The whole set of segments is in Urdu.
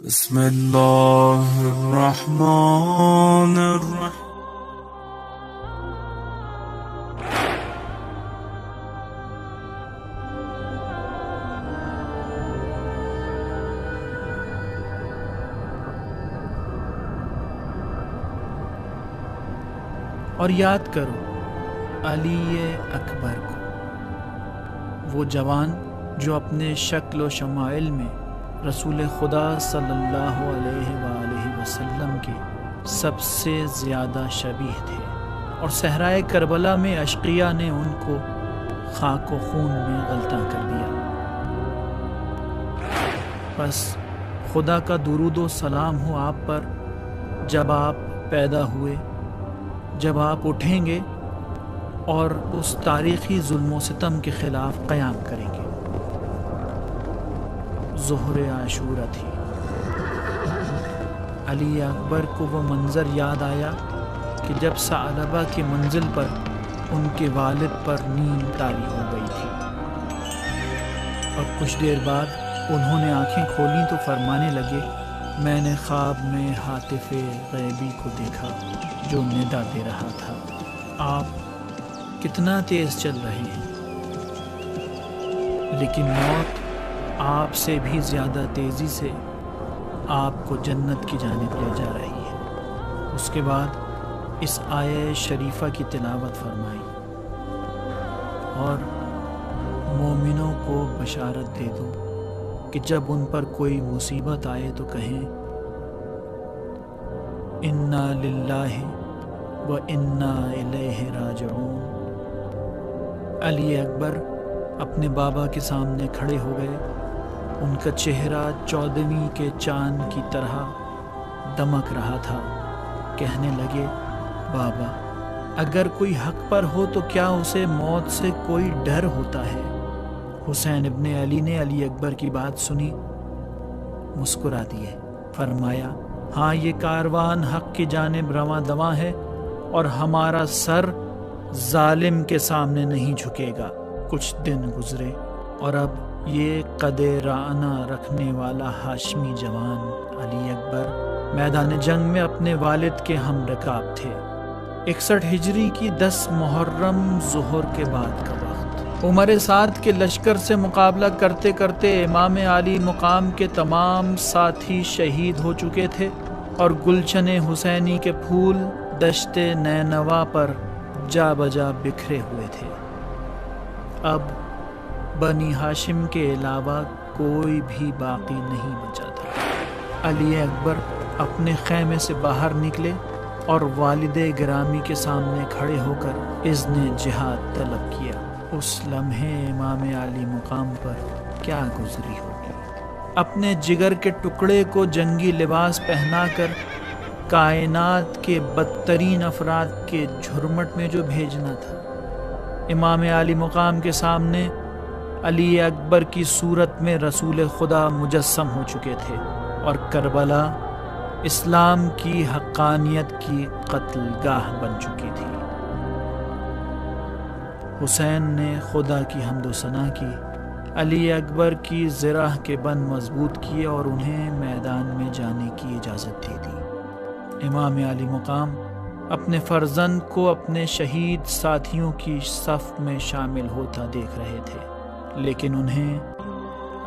بسم اللہ الرحمن الرحیم اور یاد کرو علی اکبر کو، وہ جوان جو اپنے شکل و شمائل میں رسول خدا صلی اللہ علیہ وآلہ وسلم کے سب سے زیادہ شبیہ تھے، اور صحرائے کربلا میں اشقیاء نے ان کو خاک و خون میں غلطاں کر دیا۔ بس خدا کا درود و سلام ہو آپ پر، جب آپ پیدا ہوئے، جب آپ اٹھیں گے اور اس تاریخی ظلم و ستم کے خلاف قیام کریں گے۔ ظہر عاشورہ تھی۔ علی اکبر کو وہ منظر یاد آیا کہ جب ثعلبہ کی منزل پر ان کے والد پر نیند طاری ہو گئی تھی، اور کچھ دیر بعد انہوں نے آنکھیں کھولیں تو فرمانے لگے، میں نے خواب میں ہاتف غیبی کو دیکھا جو ندا دے رہا تھا، آپ کتنا تیز چل رہے ہیں، لیکن موت آپ سے بھی زیادہ تیزی سے آپ کو جنت کی جانب لے جا رہی ہے۔ اس کے بعد اس آیہ شریفہ کی تلاوت فرمائی، اور مومنوں کو بشارت دے دو کہ جب ان پر کوئی مصیبت آئے تو کہیں انا للہ و انا الیہ راجعون۔ علی اکبر اپنے بابا کے سامنے کھڑے ہو گئے، ان کا چہرہ 14ویں کے چاند کی طرح دمک رہا تھا۔ کہنے لگے، بابا، اگر کوئی حق پر ہو تو کیا اسے موت سے کوئی ڈر ہوتا ہے؟ حسین ابن علی نے علی اکبر کی بات سنی، مسکرا دیے، فرمایا، ہاں، یہ کاروان حق کی جانب رواں دواں ہے، اور ہمارا سر ظالم کے سامنے نہیں جھکے گا۔ کچھ دن گزرے اور اب یہ قد رعنا رکھنے والا ہاشمی جوان علی اکبر میدان جنگ میں اپنے والد کے ہم رکاب تھے۔ 61 ہجری کی 10 محرم ظہر کے بعد کا وقت۔ عمر سعد کے لشکر سے مقابلہ کرتے کرتے امام علی مقام کے تمام ساتھی شہید ہو چکے تھے، اور گلشن حسینی کے پھول دشت نینوا پر جا بجا بکھرے ہوئے تھے۔ اب بنی ہاشم کے علاوہ کوئی بھی باقی نہیں بچا تھا۔ علی اکبر اپنے خیمے سے باہر نکلے اور والد گرامی کے سامنے کھڑے ہو کر اذن جہاد طلب کیا۔ اس لمحے امام علی مقام پر کیا گزری ہوگی؟ اپنے جگر کے ٹکڑے کو جنگی لباس پہنا کر کائنات کے بدترین افراد کے جھرمٹ میں جو بھیجنا تھا۔ امام علی مقام کے سامنے علی اکبر کی صورت میں رسول خدا مجسم ہو چکے تھے، اور کربلا اسلام کی حقانیت کی قتل گاہ بن چکی تھی۔ حسین نے خدا کی حمد و ثنا کی، علی اکبر کی زرہ کے بند مضبوط کیے اور انہیں میدان میں جانے کی اجازت دے دی۔ امام علی مقام اپنے فرزند کو اپنے شہید ساتھیوں کی صف میں شامل ہوتا دیکھ رہے تھے، لیکن انہیں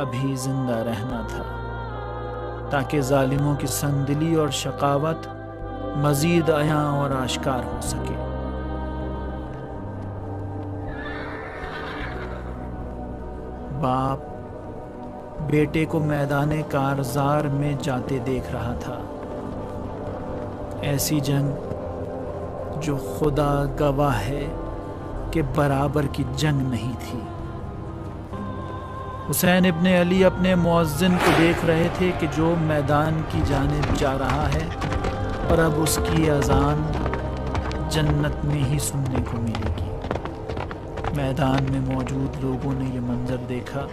ابھی زندہ رہنا تھا تاکہ ظالموں کی سنگدلی اور شقاوت مزید عیاں اور آشکار ہو سکے۔ باپ بیٹے کو میدان کارزار میں جاتے دیکھ رہا تھا۔ ایسی جنگ جو خدا گواہ ہے کہ برابر کی جنگ نہیں تھی۔ حسین ابن علی اپنے مؤذن کو دیکھ رہے تھے کہ جو میدان کی جانب جا رہا ہے، اور اب اس کی اذان جنت میں ہی سننے کو ملے گی۔ میدان میں موجود لوگوں نے یہ منظر دیکھا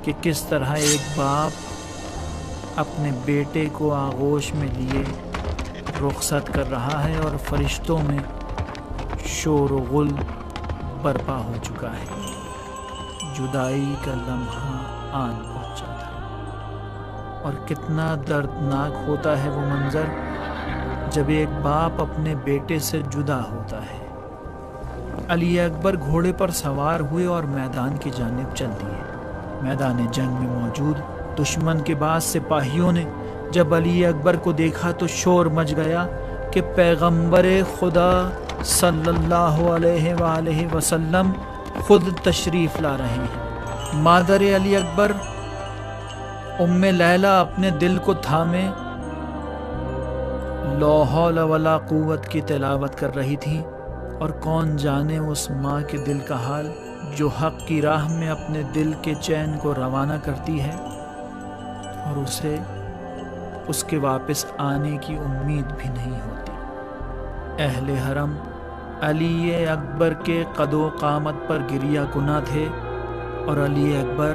کہ کس طرح ایک باپ اپنے بیٹے کو آغوش میں لیے رخصت کر رہا ہے، اور فرشتوں میں شور و غل برپا ہو چکا ہے۔ جدائی کا لمحہ آن پہنچا تھا، اور کتنا دردناک ہوتا ہے وہ منظر جب ایک باپ اپنے بیٹے سے جدا ہوتا ہے۔ علی اکبر گھوڑے پر سوار ہوئے اور میدان کی جانب چل دیے۔ میدان جنگ میں موجود دشمن کے بعض سپاہیوں نے جب علی اکبر کو دیکھا تو شور مچ گیا کہ پیغمبر خدا صلی اللہ علیہ وآلہ وسلم خود تشریف لا رہے ہیں۔ مادر علی اکبر ام لیلہ اپنے دل کو تھامے لا حول ولا قوت کی تلاوت کر رہی تھی، اور کون جانے اس ماں کے دل کا حال جو حق کی راہ میں اپنے دل کے چین کو روانہ کرتی ہے اور اسے اس کے واپس آنے کی امید بھی نہیں ہوتی۔ اہل حرم علی اکبر کے قد و قامت پر گریہ کناں تھے اور علی اکبر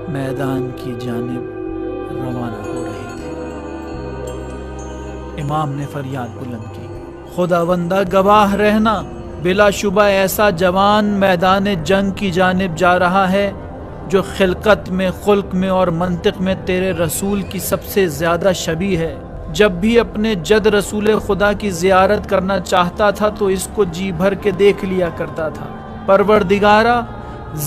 میدان کی جانب روانہ ہو رہے تھے۔ امام نے فریاد بلند کی، خداوندہ گواہ رہنا، بلا شبہ ایسا جوان میدان جنگ کی جانب جا رہا ہے جو خلقت میں، خلق میں اور منطق میں تیرے رسول کی سب سے زیادہ شبیہ ہے۔ جب بھی اپنے جد رسول خدا کی زیارت کرنا چاہتا تھا تو اس کو جی بھر کے دیکھ لیا کرتا تھا۔ پروردگارا،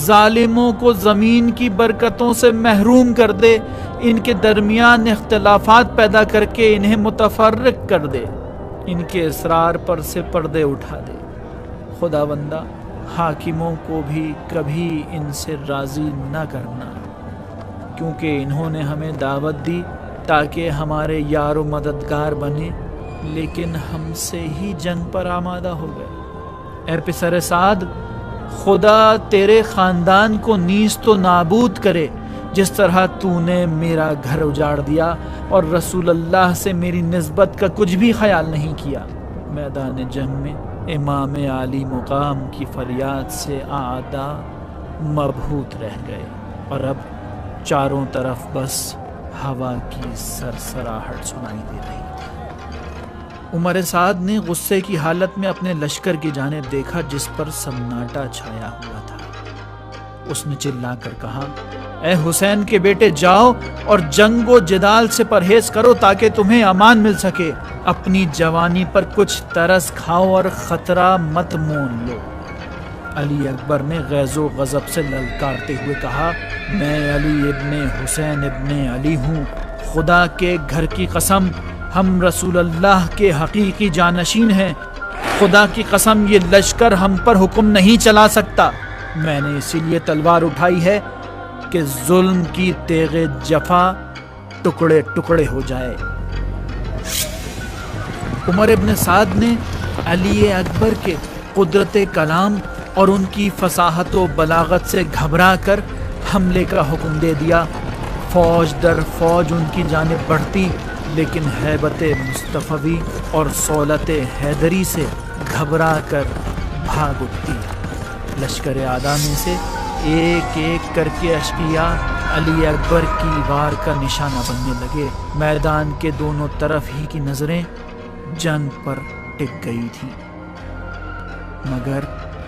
ظالموں کو زمین کی برکتوں سے محروم کر دے، ان کے درمیان اختلافات پیدا کر کے انہیں متفرق کر دے، ان کے اسرار پر سے پردے اٹھا دے۔ خداوندہ، حاکموں کو بھی کبھی ان سے راضی نہ کرنا، کیونکہ انہوں نے ہمیں دعوت دی تاکہ ہمارے یار و مددگار بنے، لیکن ہم سے ہی جنگ پر آمادہ ہو گئے۔ اے پسر سعد، خدا تیرے خاندان کو نیست و نابود کرے، جس طرح تو نے میرا گھر اجاڑ دیا اور رسول اللہ سے میری نسبت کا کچھ بھی خیال نہیں کیا۔ میدان جنگ میں امام عالی مقام کی فریاد سے اعداء مبہوت رہ گئے، اور اب چاروں طرف بس ہوا کی سرسراہٹ سنائی دے رہی تھی۔ عمر سعد نے غصے کی حالت میں اپنے لشکر کی جانب دیکھا جس پر سناٹا چھایا ہوا تھا۔ اس نے چلا کر کہا، اے حسین کے بیٹے، جاؤ اور جنگ و جدال سے پرہیز کرو تاکہ تمہیں امان مل سکے۔ اپنی جوانی پر کچھ ترس کھاؤ اور خطرہ مت مون لو۔ علی اکبر نے غیظ و غضب سے للکارتے ہوئے کہا، میں علی ابن حسین ابن علی ہوں، خدا کے گھر کی قسم، ہم رسول اللہ کے حقیقی جانشین ہیں۔ خدا کی قسم، یہ لشکر ہم پر حکم نہیں چلا سکتا۔ میں نے اسی لیے تلوار اٹھائی ہے کہ ظلم کی تیغ جفا ٹکڑے ٹکڑے ہو جائے۔ عمر ابن سعد نے علی اکبر کے قدرت کلام اور ان کی فصاحت و بلاغت سے گھبرا کر حملے کا حکم دے دیا۔ فوج در فوج ان کی جانب بڑھتی، لیکن ہیبت مصطفی اور صولت حیدری سے گھبرا کر بھاگ اٹھتی۔ لشکر اعداء میں سے ایک ایک کر کے اشقیاء علی اکبر کی وار کا نشانہ بننے لگے۔ میدان کے دونوں طرف ہی کی نظریں جنگ پر ٹک گئی تھی، مگر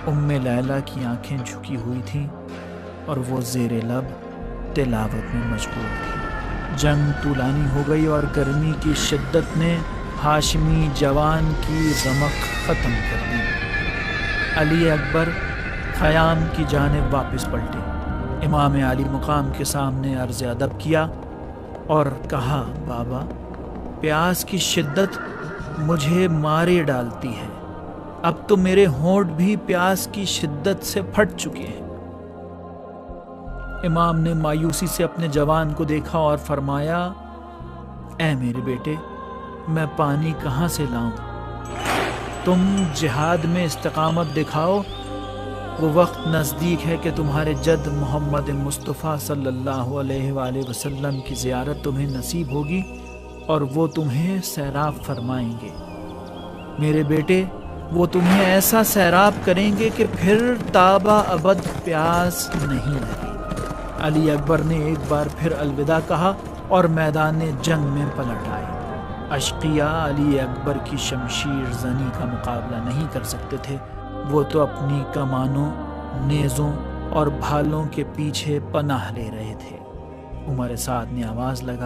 ام لیلہ کی آنکھیں جھکی ہوئی تھیں اور وہ زیر لب تلاوت میں مشغول تھی۔ جنگ طولانی ہو گئی اور گرمی کی شدت نے ہاشمی جوان کی رمق ختم کر دی۔ علی اکبر خیام کی جانب واپس پلٹے، امام عالی مقام کے سامنے عرض ادب کیا اور کہا، بابا، پیاس کی شدت مجھے مارے ڈالتی ہے، اب تو میرے ہونٹ بھی پیاس کی شدت سے پھٹ چکے ہیں۔ امام نے مایوسی سے اپنے جوان کو دیکھا اور فرمایا، اے میرے بیٹے، میں پانی کہاں سے لاؤں؟ تم جہاد میں استقامت دکھاؤ، وہ وقت نزدیک ہے کہ تمہارے جد محمد مصطفیٰ صلی اللہ علیہ وآلہ وسلم کی زیارت تمہیں نصیب ہوگی اور وہ تمہیں سیراب فرمائیں گے۔ میرے بیٹے، وہ تمہیں ایسا سیراب کریں گے کہ پھر تابہ ابد پیاس نہیں لگی۔ علی اکبر نے ایک بار پھر الوداع کہا اور میدان جنگ میں پلٹ آئے۔ اشقیاء علی اکبر کی شمشیر زنی کا مقابلہ نہیں کر سکتے تھے، وہ تو اپنی کمانوں، نیزوں اور بھالوں کے پیچھے پناہ لے رہے تھے۔ عمر سعد نے آواز لگا،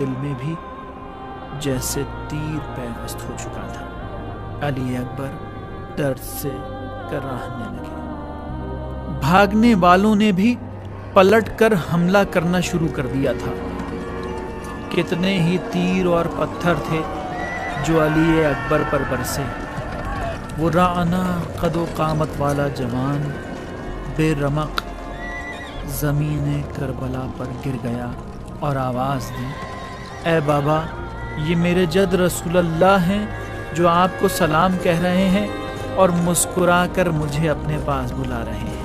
دل میں بھی جیسے تیر پیوست ہو چکا تھا۔ علی اکبر درد سے کراہنے لگے۔ بھاگنے والوں نے بھی پلٹ کر حملہ کرنا شروع کر دیا تھا۔ کتنے ہی تیر اور پتھر تھے جو علی اکبر پر برسے۔ وہ رعنا قد و قامت والا جوان بے رمق زمین کربلا پر گر گیا اور آواز دی، اے بابا، یہ میرے جد رسول اللہ ہیں جو آپ کو سلام کہہ رہے ہیں اور مسکرا کر مجھے اپنے پاس بلا رہے ہیں۔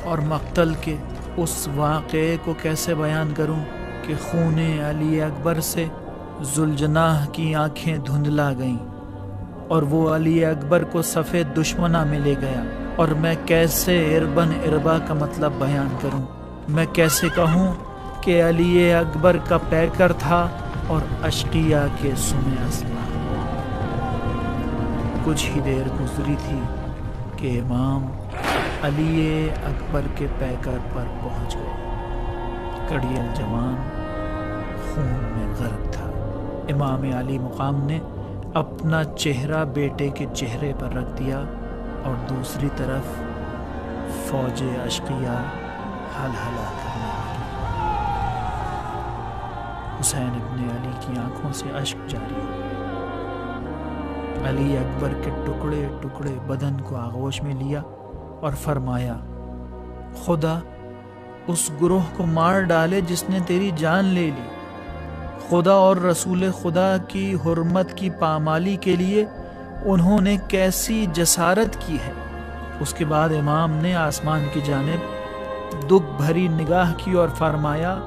اور مقتل کے اس واقعے کو کیسے بیان کروں کہ خون علی اکبر سے ذوالجناح کی آنکھیں دھندلا گئیں اور وہ علی اکبر کو صفِ دشمنہ میں لے گیا۔ اور میں کیسے اربن اربا کا مطلب بیان کروں؟ میں کیسے کہوں کہ علی اکبر کا پیکر تھا اور اشقیاء کے سم اسلحہ۔ کچھ ہی دیر گزری تھی کہ امام علی اکبر کے پیکر پر پہنچ گئے۔ کڑیل جوان خون میں غرق تھا۔ امام علی مقام نے اپنا چہرہ بیٹے کے چہرے پر رکھ دیا اور دوسری طرف فوج اشقیاء ہلہلہ کرنے لگی۔ حسین ابن علی کی آنکھوں سے اشک جاری ہو۔ علی اکبر کے ٹکڑے ٹکڑے بدن کو آغوش میں لیا اور فرمایا، خدا اس گروہ کو مار ڈالے جس نے تیری جان لے لی۔ خدا اور رسول خدا کی حرمت کی پامالی کے لیے انہوں نے کیسی جسارت کی ہے۔ اس کے بعد امام نے آسمان کی جانب دکھ بھری نگاہ کی اور فرمایا،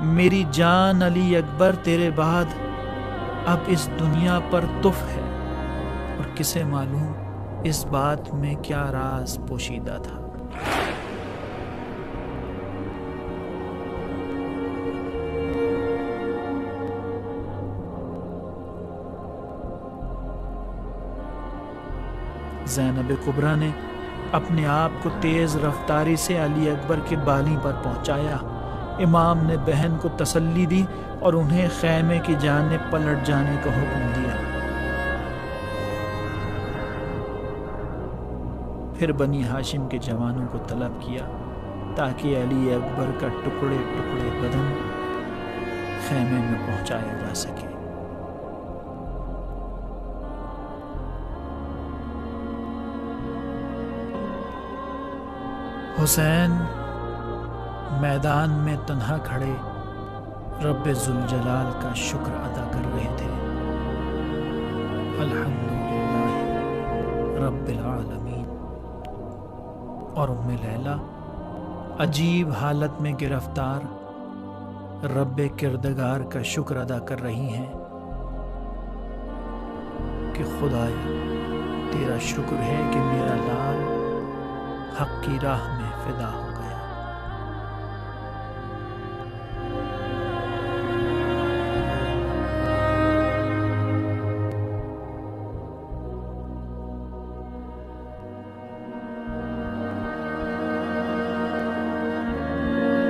میری جان علی اکبر تیرے بعد اب اس دنیا پر تف ہے، اور کسے معلوم اس بات میں کیا راز پوشیدہ تھا۔ زینب کبریٰ نے اپنے آپ کو تیز رفتاری سے علی اکبر کے بالی پر پہنچایا۔ امام نے بہن کو تسلی دی اور انہیں خیمے کی جانب پلٹ جانے کا حکم دیا۔ پھر بنی ہاشم کے جوانوں کو طلب کیا تاکہ علی اکبر کا ٹکڑے ٹکڑے بدن خیمے میں پہنچایا جا سکے۔ حسین میدان میں تنہا کھڑے رب ذوالجلال کا شکر ادا کر رہے تھے۔ الحمدللہ رب العالمین۔ اور ام لیلہ عجیب حالت میں گرفتار رب کردگار کا شکر ادا کر رہی ہیں کہ خدایا تیرا شکر ہے کہ میرا لال حق کی راہ میں فدا ہو۔